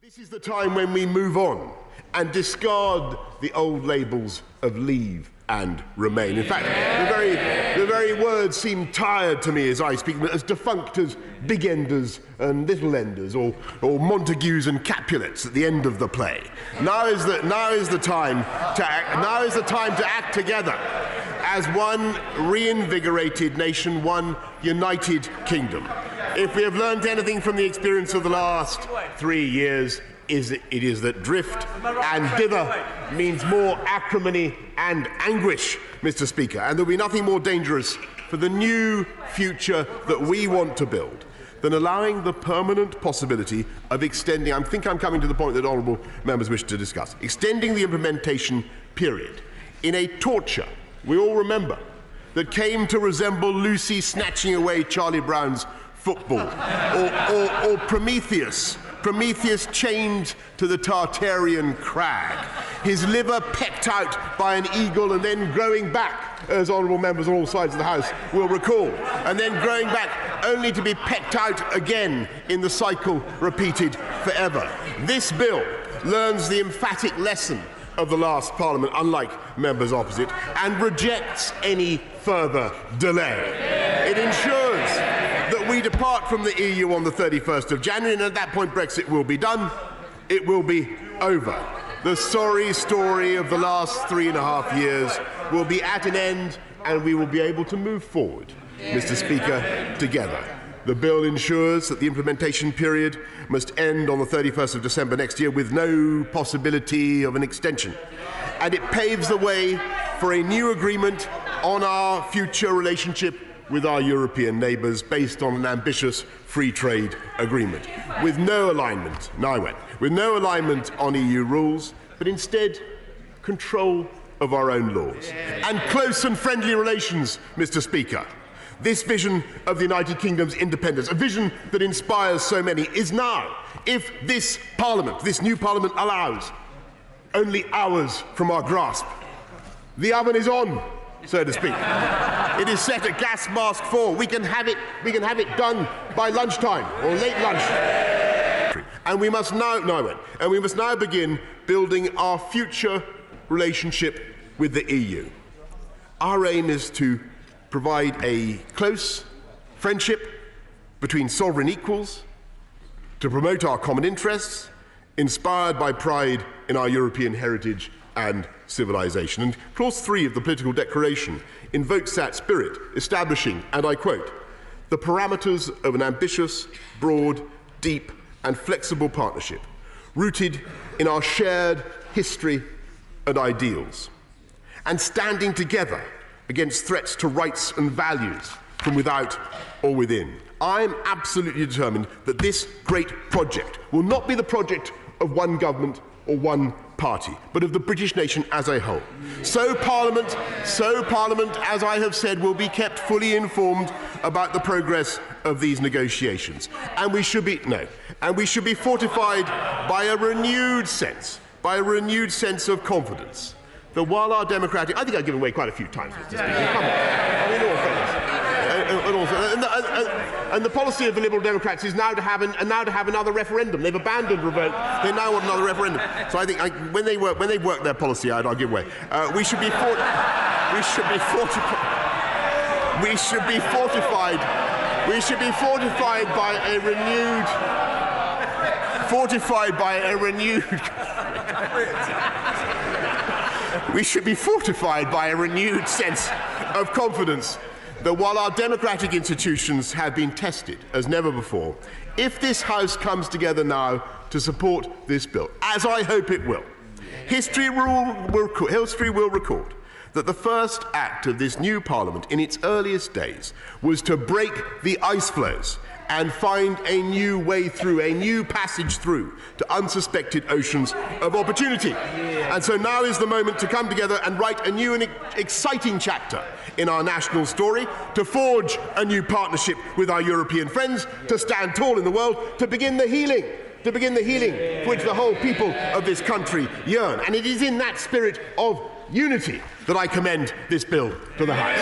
This is the time when we move on and discard the old labels of leave and remain. In fact, the very words seem tired to me as I speak, as defunct as big enders and little enders, or Montagues and Capulets at the end of the play. Now is the time to act together as one reinvigorated nation, one united kingdom. If we have learned anything from the experience of the last 3 years, it is that drift and dither means more acrimony and anguish, Mr. Speaker, and there will be nothing more dangerous for the new future that we want to build than allowing the permanent possibility of extending, I think I'm coming to the point that honourable members wish to discuss, extending the implementation period in a torture we all remember that came to resemble Lucy snatching away Charlie Brown's football, or Prometheus chained to the Tartarian crag, his liver pecked out by an eagle and then growing back, as honourable members on all sides of the House will recall, and then growing back only to be pecked out again in the cycle repeated forever. This bill learns the emphatic lesson of the last Parliament, unlike members opposite, and rejects any further delay. It ensures that we depart from the EU on the 31st of January, and at that point Brexit will be done. It will be over. The sorry story of the last 3.5 years will be at an end, and we will be able to move forward, Mr. Speaker, together. The bill ensures that the implementation period must end on the 31st of December next year with no possibility of an extension. And it paves the way for a new agreement on our future relationship with our European neighbours based on an ambitious free trade agreement, with no alignment, with no alignment on EU rules, but instead control of our own laws. And close and friendly relations, Mr. Speaker. This vision of the United Kingdom's independence, a vision that inspires so many, is now, if this Parliament, this new Parliament allows, only hours from our grasp. The oven is on, so to speak. It is set at gas mask 4. We can have it done by lunchtime or late lunch. And we must now begin building our future relationship with the EU. Our aim is to provide a close friendship between sovereign equals, to promote our common interests, inspired by pride in our European heritage and civilization. And clause 3 of the political declaration invokes that spirit, establishing, and I quote, the parameters of an ambitious, broad, deep and flexible partnership, rooted in our shared history and ideals, and standing together against threats to rights and values from without or within. I am absolutely determined that this great project will not be the project of one government or one party, but of the British nation as a whole. So Parliament, as I have said, will be kept fully informed about the progress of these negotiations. And we should be fortified by a renewed sense of confidence that while our democratic, I think I've given away quite a few times, Mr. Speaker. Come on. I mean, all fairness. And the policy of the Liberal Democrats is now to have another referendum. They've abandoned revoke. They now want another referendum. So I think when they work their policy out, I'll give way. We should be fortified by a renewed sense of confidence that while our democratic institutions have been tested as never before, if this House comes together now to support this bill, as I hope it will, history will record that the first act of this new Parliament in its earliest days was to break the ice floes and find a new way through, a new passage through to unsuspected oceans of opportunity. And so now is the moment to come together and write a new and exciting chapter in our national story, to forge a new partnership with our European friends, to stand tall in the world, to begin the healing for which the whole people of this country yearn. And it is in that spirit of unity that I commend this bill to the House.